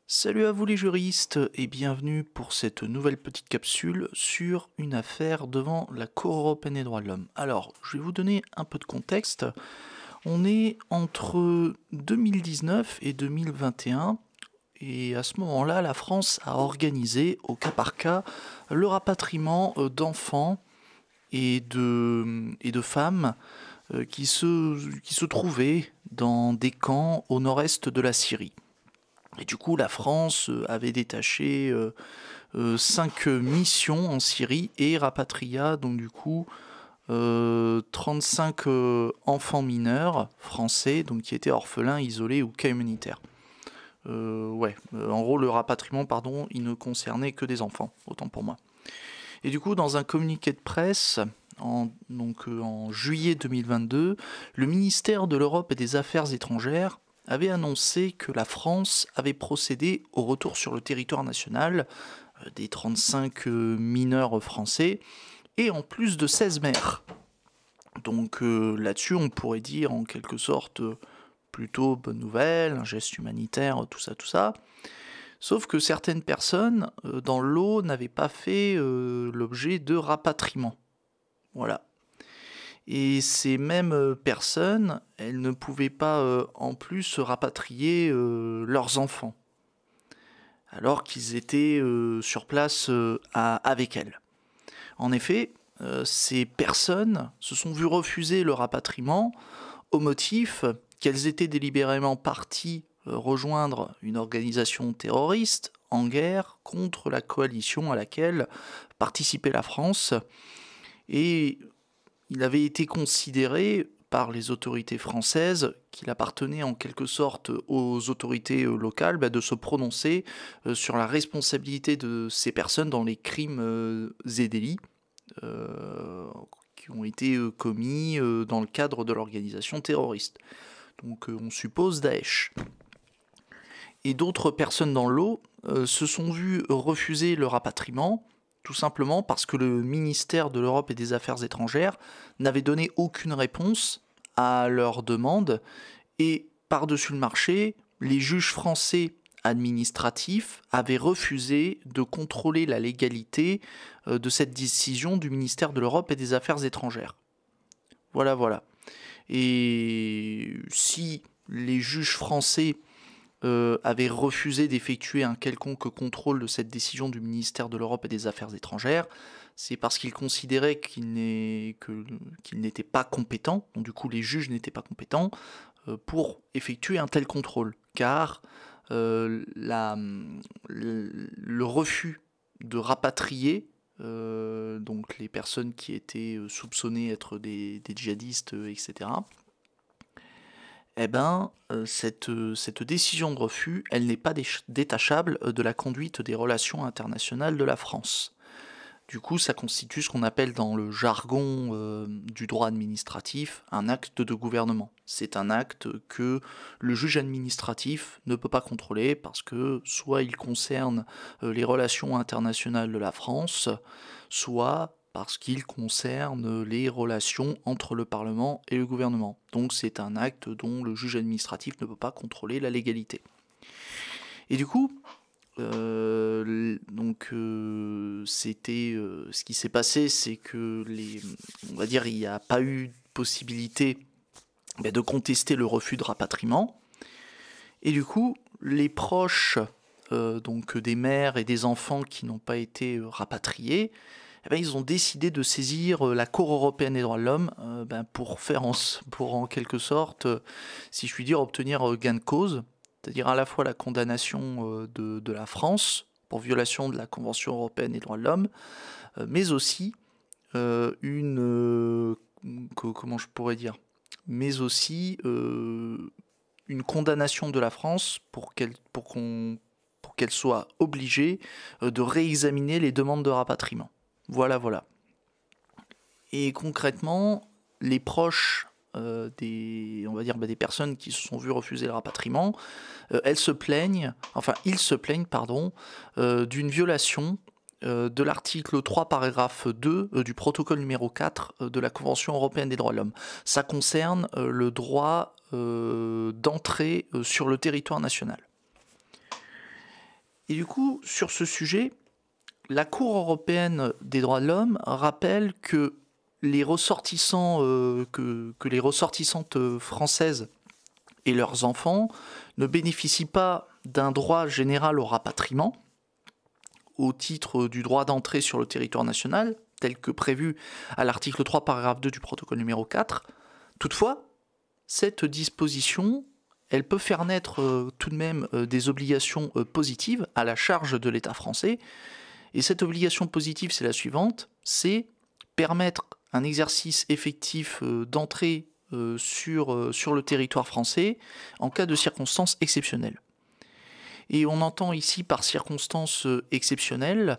Salut à vous les juristes et bienvenue pour cette nouvelle petite capsule sur une affaire devant la Cour européenne des droits de l'homme. Alors, je vais vous donner un peu de contexte. On est entre 2019 et 2021 et à ce moment-là, la France a organisé au cas par cas le rapatriement d'enfants et de femmes qui se trouvaient dans des camps au nord-est de la Syrie. Et du coup, la France avait détaché 5 missions en Syrie et rapatria donc du coup 35 enfants mineurs français donc qui étaient orphelins, isolés ou cas humanitaires. En gros, le rapatriement, pardon, il ne concernait que des enfants, autant pour moi. Et du coup, dans un communiqué de presse, en juillet 2022, le ministère de l'Europe et des Affaires étrangères avait annoncé que la France avait procédé au retour sur le territoire national des 35 mineurs français et en plus de 16 mères. Donc là-dessus, on pourrait dire en quelque sorte plutôt bonne nouvelle, un geste humanitaire, tout ça, tout ça. Sauf que certaines personnes dans l'eau n'avaient pas fait l'objet de rapatriement. Voilà. Et ces mêmes personnes, elles ne pouvaient pas en plus rapatrier leurs enfants, alors qu'ils étaient sur place avec elles. En effet, ces personnes se sont vues refuser le rapatriement au motif qu'elles étaient délibérément parties rejoindre une organisation terroriste en guerre contre la coalition à laquelle participait la France. Et il avait été considéré par les autorités françaises qu'il appartenait en quelque sorte aux autorités locales de se prononcer sur la responsabilité de ces personnes dans les crimes et délits qui ont été commis dans le cadre de l'organisation terroriste. Donc on suppose Daesh. Et d'autres personnes dans l'eau se sont vues refuser le rapatriement, tout simplement parce que le ministère de l'Europe et des Affaires étrangères n'avait donné aucune réponse à leur demande, et par-dessus le marché, les juges français administratifs avaient refusé de contrôler la légalité de cette décision du ministère de l'Europe et des Affaires étrangères. Voilà, voilà. Et si les juges français avait refusé d'effectuer un quelconque contrôle de cette décision du ministère de l'Europe et des Affaires étrangères, c'est parce qu'ils considéraient qu'ils n'étaient pas compétents, donc du coup les juges n'étaient pas compétents pour effectuer un tel contrôle, car le refus de rapatrier donc les personnes qui étaient soupçonnées d'être des djihadistes, etc., cette décision de refus, elle n'est pas détachable de la conduite des relations internationales de la France. Du coup, ça constitue ce qu'on appelle dans le jargon du droit administratif un acte de gouvernement. C'est un acte que le juge administratif ne peut pas contrôler parce que soit il concerne les relations internationales de la France, soit parce qu'il concerne les relations entre le Parlement et le gouvernement. Donc c'est un acte dont le juge administratif ne peut pas contrôler la légalité. Et du coup, ce qui s'est passé, c'est que on va dire, il n'y a pas eu de possibilité de contester le refus de rapatriement. Et du coup, les proches donc des mères et des enfants qui n'ont pas été rapatriés, ils ont décidé de saisir la Cour européenne des droits de l'homme pour en quelque sorte, si je puis dire, obtenir gain de cause, c'est-à-dire à la fois la condamnation de la France pour violation de la Convention européenne des droits de l'homme, mais aussi comment je pourrais dire, mais aussi une condamnation de la France pour qu'elle soit obligée de réexaminer les demandes de rapatriement. Voilà, voilà. Et concrètement, les proches des personnes qui se sont vues refuser le rapatriement, ils se plaignent, d'une violation de l'article 3, paragraphe 2 du protocole numéro 4 de la Convention européenne des droits de l'homme. Ça concerne le droit d'entrée sur le territoire national. Et du coup, sur ce sujet, la Cour européenne des droits de l'homme rappelle que les ressortissants, que les ressortissantes françaises et leurs enfants ne bénéficient pas d'un droit général au rapatriement au titre du droit d'entrée sur le territoire national, tel que prévu à l'article 3, paragraphe 2 du protocole numéro 4. Toutefois, cette disposition, elle peut faire naître tout de même des obligations positives à la charge de l'État français. Et cette obligation positive, c'est la suivante, c'est permettre un exercice effectif d'entrée sur le territoire français en cas de circonstances exceptionnelles. Et on entend ici par circonstances exceptionnelles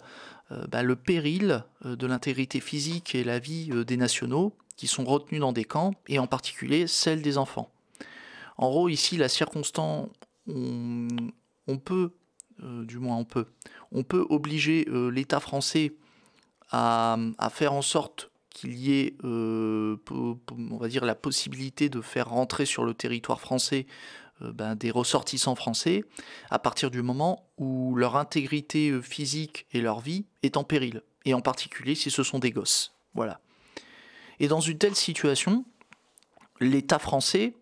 le péril de l'intégrité physique et la vie des nationaux qui sont retenus dans des camps, et en particulier celle des enfants. En gros, ici, la circonstance, on peut obliger l'État français à faire en sorte qu'il y ait, on va dire, la possibilité de faire rentrer sur le territoire français des ressortissants français à partir du moment où leur intégrité physique et leur vie est en péril, et en particulier si ce sont des gosses. Voilà. Et dans une telle situation, l'État français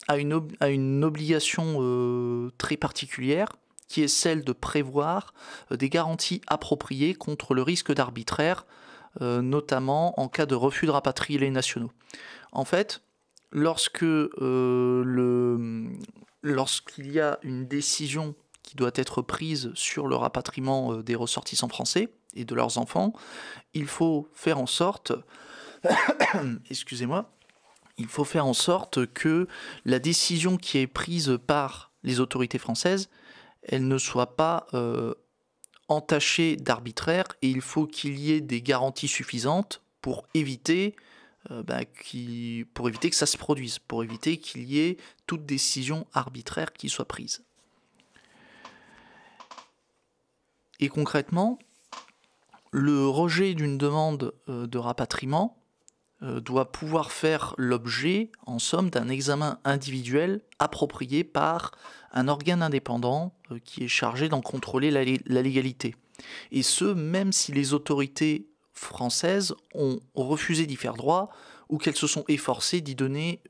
a une obligation très particulière, qui est celle de prévoir des garanties appropriées contre le risque d'arbitraire, notamment en cas de refus de rapatrier les nationaux. En fait, lorsqu'il y a une décision qui doit être prise sur le rapatriement des ressortissants français et de leurs enfants, il faut faire en sorte, excusez-moi, il faut faire en sorte que la décision qui est prise par les autorités françaises, elle ne soit pas entachée d'arbitraire, et il faut qu'il y ait des garanties suffisantes pour éviter que ça se produise, pour éviter qu'il y ait toute décision arbitraire qui soit prise. Et concrètement, le rejet d'une demande de rapatriement doit pouvoir faire l'objet, en somme, d'un examen individuel approprié par un organe indépendant qui est chargé d'en contrôler la légalité. Et ce, même si les autorités françaises ont refusé d'y faire droit ou qu'elles se sont efforcées d'y donner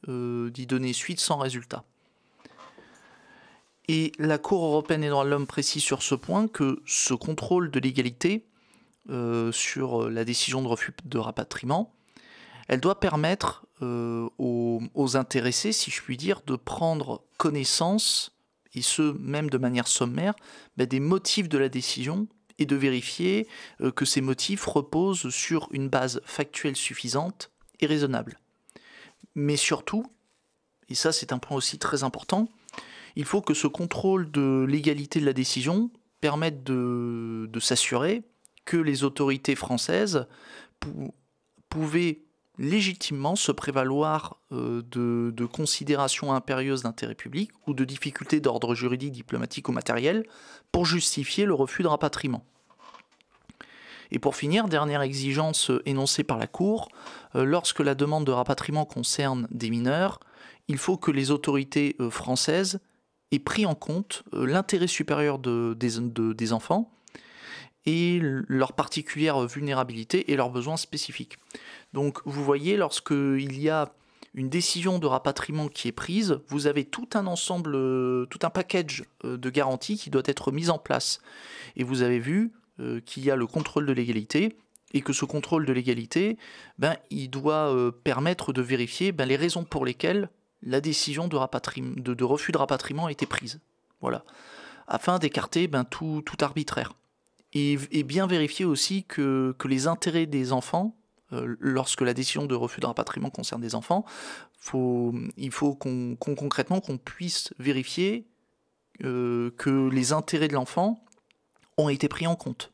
suite sans résultat. Et la Cour européenne des droits de l'homme précise sur ce point que ce contrôle de légalité sur la décision de refus de rapatriement, elle doit permettre aux intéressés, si je puis dire, de prendre connaissance, et ce même de manière sommaire, des motifs de la décision, et de vérifier que ces motifs reposent sur une base factuelle suffisante et raisonnable. Mais surtout, et ça c'est un point aussi très important, il faut que ce contrôle de légalité de la décision permette de s'assurer que les autorités françaises pouvaient légitimement se prévaloir de considérations impérieuses d'intérêt public ou de difficultés d'ordre juridique, diplomatique ou matériel pour justifier le refus de rapatriement. Et pour finir, dernière exigence énoncée par la Cour, lorsque la demande de rapatriement concerne des mineurs, il faut que les autorités françaises aient pris en compte l'intérêt supérieur des enfants et leur particulière vulnérabilité et leurs besoins spécifiques. Donc vous voyez, lorsqu'il y a une décision de rapatriement qui est prise, vous avez tout un ensemble, tout un package de garanties qui doit être mis en place. Et vous avez vu qu'il y a le contrôle de légalité, et que ce contrôle de légalité, il doit permettre de vérifier les raisons pour lesquelles la décision de refus de rapatriement a été prise. Voilà. Afin d'écarter tout arbitraire. Et bien vérifier aussi que les intérêts des enfants, lorsque la décision de refus de rapatriement concerne des enfants, il faut concrètement qu'on puisse vérifier que les intérêts de l'enfant ont été pris en compte.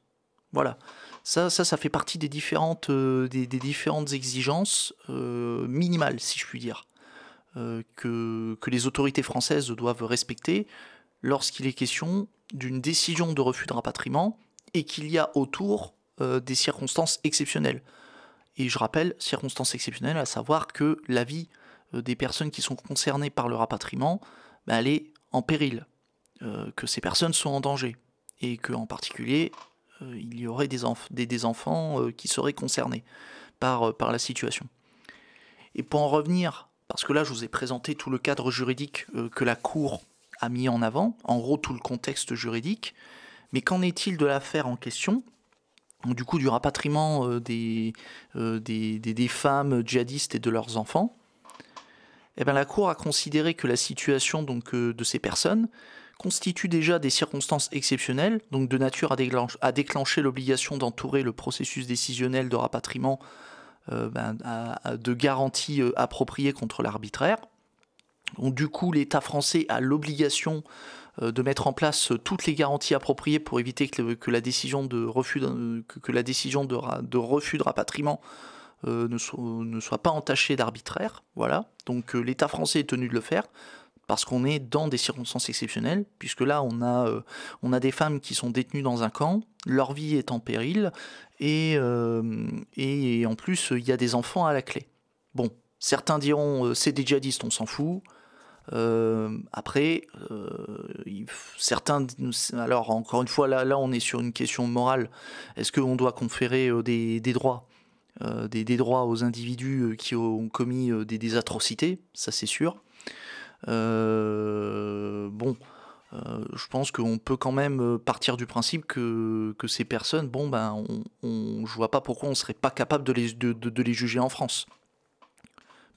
Voilà. Ça fait partie des différentes exigences minimales, si je puis dire, que les autorités françaises doivent respecter lorsqu'il est question d'une décision de refus de rapatriement et qu'il y a autour des circonstances exceptionnelles. Et je rappelle, circonstances exceptionnelles, à savoir que la vie des personnes qui sont concernées par le rapatriement, elle est en péril, que ces personnes sont en danger. et qu'en particulier, il y aurait des enfants qui seraient concernés par la situation. Et pour en revenir, parce que là je vous ai présenté tout le cadre juridique que la Cour a mis en avant, en gros tout le contexte juridique, mais qu'en est-il de l'affaire en question, du coup du rapatriement des femmes djihadistes et de leurs enfants? Eh bien, la Cour a considéré que la situation donc, de ces personnes constitue déjà des circonstances exceptionnelles, donc de nature à déclencher l'obligation d'entourer le processus décisionnel de rapatriement de garanties appropriées contre l'arbitraire. Donc, du coup, l'État français a l'obligation de mettre en place toutes les garanties appropriées pour éviter que la décision de refus de refus de rapatriement ne soit pas entachée d'arbitraire. Voilà. Donc l'État français est tenu de le faire parce qu'on est dans des circonstances exceptionnelles, puisque là on a des femmes qui sont détenues dans un camp, leur vie est en péril, et en plus il y a des enfants à la clé. Bon, certains diront c'est des djihadistes, on s'en fout. Après, certains, alors encore une fois, là on est sur une question morale. Est-ce qu'on doit conférer des droits, des droits aux individus qui ont commis des atrocités? Ça c'est sûr. Bon, je pense qu'on peut quand même partir du principe que ces personnes, bon ben, je vois pas pourquoi on serait pas capable de les juger en France.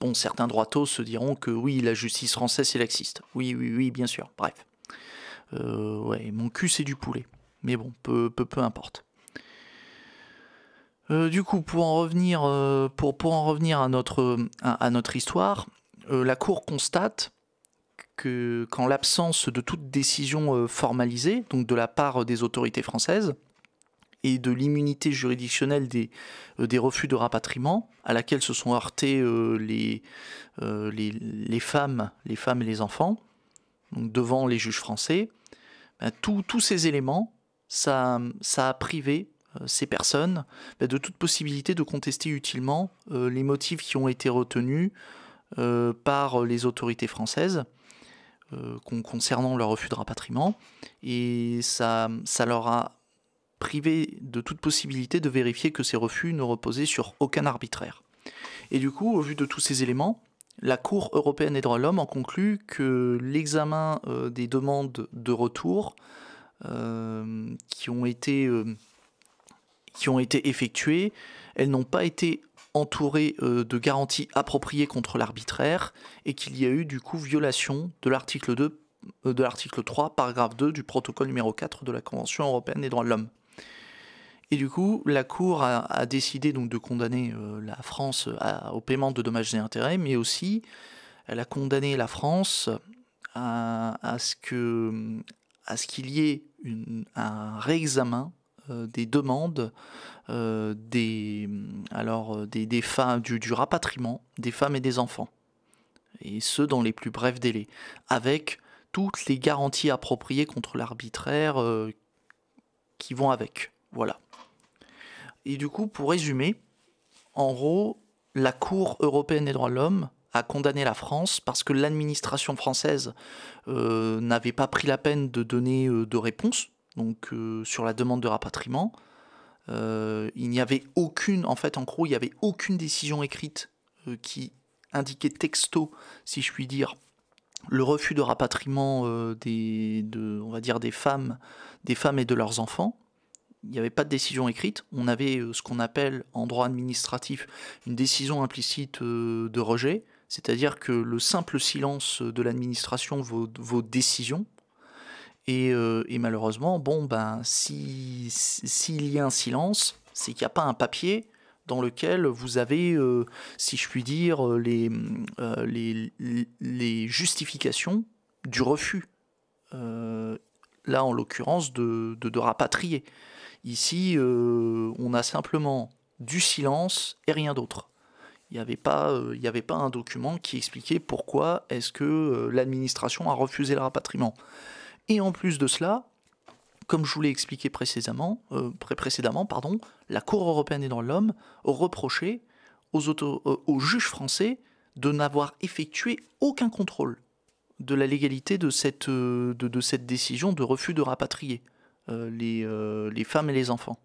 Bon, certains droitos se diront que oui, la justice française c'est laxiste. Oui, bien sûr. Bref. Ouais, mon cul c'est du poulet. Mais bon, peu importe. Du coup, pour en revenir à notre histoire, la Cour constate qu'en l'absence de toute décision formalisée, donc de la part des autorités françaises, et de l'immunité juridictionnelle des refus de rapatriement, à laquelle se sont heurtés les femmes et les enfants, donc devant les juges français, ben, tous ces éléments, ça a privé ces personnes de toute possibilité de contester utilement les motifs qui ont été retenus par les autorités françaises concernant leur refus de rapatriement, et ça leur a privé de toute possibilité de vérifier que ces refus ne reposaient sur aucun arbitraire. Et du coup, au vu de tous ces éléments, la Cour européenne des droits de l'homme en conclut que l'examen des demandes de retour qui ont été effectuées, elles n'ont pas été entourées de garanties appropriées contre l'arbitraire, et qu'il y a eu du coup violation de l'article 3, paragraphe 2 du protocole numéro 4 de la Convention européenne des droits de l'homme. Et du coup, la Cour a décidé donc de condamner la France au paiement de dommages et intérêts, mais aussi elle a condamné la France à ce qu'il y ait un réexamen des demandes des femmes, du rapatriement des femmes et des enfants, et ce dans les plus brefs délais, avec toutes les garanties appropriées contre l'arbitraire qui vont avec. Voilà. Et du coup, pour résumer, en gros, la Cour européenne des droits de l'homme a condamné la France parce que l'administration française n'avait pas pris la peine de donner de réponse donc, sur la demande de rapatriement. Il n'y avait aucune décision écrite qui indiquait texto, si je puis dire, le refus de rapatriement des femmes et de leurs enfants. Il n'y avait pas de décision écrite. On avait ce qu'on appelle en droit administratif une décision implicite de rejet, c'est-à-dire que le simple silence de l'administration vaut décision. Et malheureusement, bon, ben, s'il y a un silence, c'est qu'il n'y a pas un papier dans lequel vous avez, si je puis dire, les justifications du refus. Là, en l'occurrence, de rapatrier. Ici, on a simplement du silence et rien d'autre. Il n'y avait pas un document qui expliquait pourquoi est-ce que l'administration a refusé le rapatriement. Et en plus de cela, comme je vous l'ai expliqué précédemment, la Cour européenne des droits de l'homme reprochait aux juges français de n'avoir effectué aucun contrôle de la légalité de cette décision de refus de rapatrier les femmes et les enfants.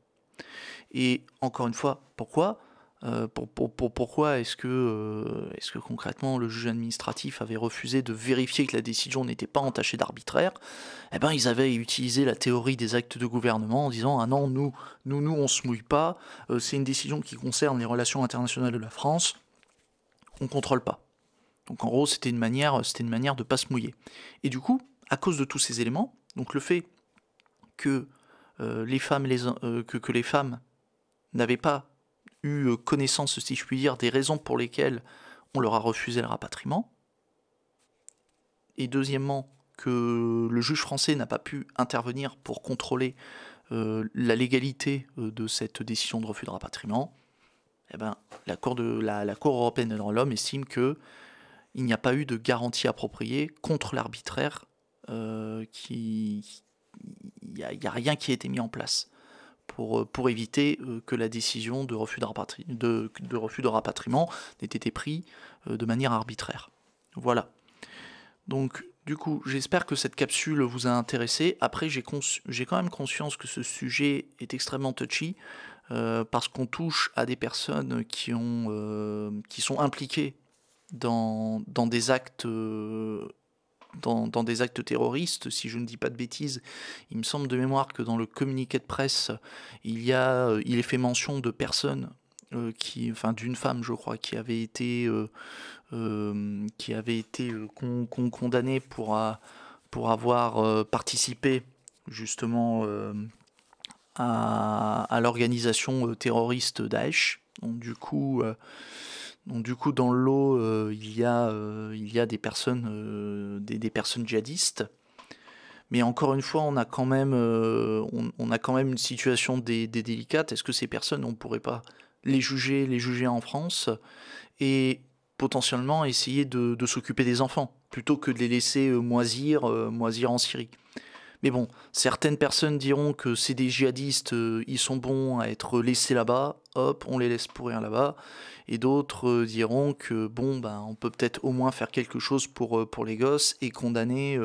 Et encore une fois, pourquoi pourquoi est-ce que concrètement le juge administratif avait refusé de vérifier que la décision n'était pas entachée d'arbitraire? Eh ben, ils avaient utilisé la théorie des actes de gouvernement en disant ah non, nous on se mouille pas, c'est une décision qui concerne les relations internationales de la France, on contrôle pas. Donc en gros, c'était une manière de pas se mouiller. Et du coup, à cause de tous ces éléments, donc le fait que les femmes que les femmes n'avaient pas eu connaissance, si je puis dire, des raisons pour lesquelles on leur a refusé le rapatriement. Et deuxièmement, que le juge français n'a pas pu intervenir pour contrôler la légalité de cette décision de refus de rapatriement. Eh ben, la Cour européenne des droits de l'homme estime qu'il n'y a pas eu de garantie appropriée contre l'arbitraire, il n'y a rien qui a été mis en place pour éviter que la décision de refus de rapatriement n'ait été prise de manière arbitraire. Voilà. Donc, du coup, j'espère que cette capsule vous a intéressé. Après, j'ai quand même conscience que ce sujet est extrêmement touchy, parce qu'on touche à des personnes qui sont impliquées dans des actes dans des actes terroristes, si je ne dis pas de bêtises. Il me semble de mémoire que dans le communiqué de presse, il est fait mention de personnes d'une femme, je crois, qui avait été condamnée pour avoir participé justement à l'organisation terroriste Daesh. Donc du coup, dans le lot, il y a des personnes, des personnes djihadistes. Mais encore une fois, on a quand même une situation délicate. Est-ce que ces personnes, on ne pourrait pas les juger en France et potentiellement essayer de s'occuper des enfants plutôt que de les laisser moisir en Syrie? Mais bon, certaines personnes diront que c'est des djihadistes, ils sont bons à être laissés là-bas, hop, on les laisse pourrir là-bas. Et d'autres diront que bon, ben, on peut peut-être au moins faire quelque chose pour les gosses et condamner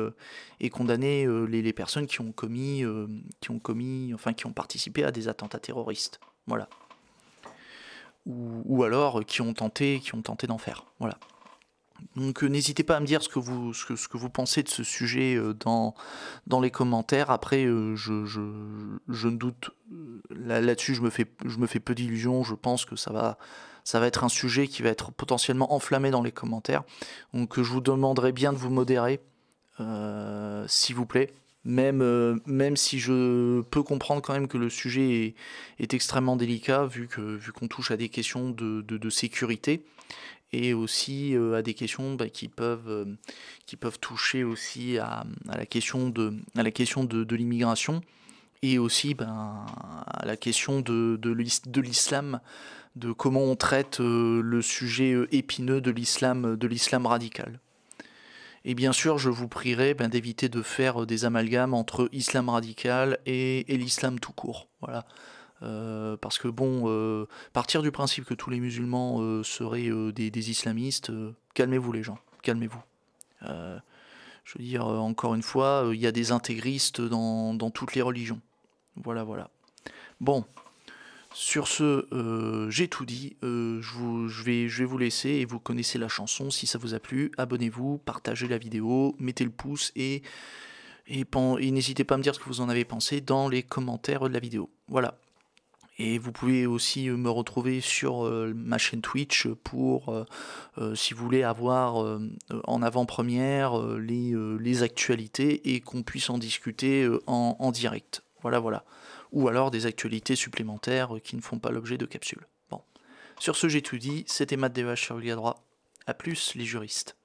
les personnes qui ont participé à des attentats terroristes. Voilà. Ou alors qui ont tenté d'en faire. Voilà. Donc n'hésitez pas à me dire ce que vous pensez de ce sujet dans les commentaires. Après, je ne doute là-dessus, je me fais peu d'illusions. Je pense que ça va être un sujet qui va être potentiellement enflammé dans les commentaires. Donc je vous demanderai bien de vous modérer, s'il vous plaît. Même si je peux comprendre quand même que le sujet est extrêmement délicat, vu qu'on touche à des questions de sécurité. Et aussi à des questions qui peuvent toucher aussi à la question de l'immigration, et aussi à la question de l'islam, de comment on traite le sujet épineux de l'islam radical. Et bien sûr, je vous prierai d'éviter de faire des amalgames entre islam radical et l'islam tout court. Voilà. Parce que bon, partir du principe que tous les musulmans seraient des islamistes, calmez-vous les gens, calmez-vous. Je veux dire, encore une fois, il y a des intégristes dans toutes les religions. Voilà, voilà. Bon, sur ce, j'ai tout dit. Je vais vous laisser, et vous connaissez la chanson. Si ça vous a plu, abonnez-vous, partagez la vidéo, mettez le pouce et n'hésitez pas à me dire ce que vous en avez pensé dans les commentaires de la vidéo. Voilà. Et vous pouvez aussi me retrouver sur ma chaîne Twitch pour, si vous voulez avoir en avant-première les actualités et qu'on puisse en discuter en direct. Voilà, voilà. Ou alors des actualités supplémentaires qui ne font pas l'objet de capsules. Bon. Sur ce, j'ai tout dit. C'était Matt DH sur Liga Droit. A plus, les juristes.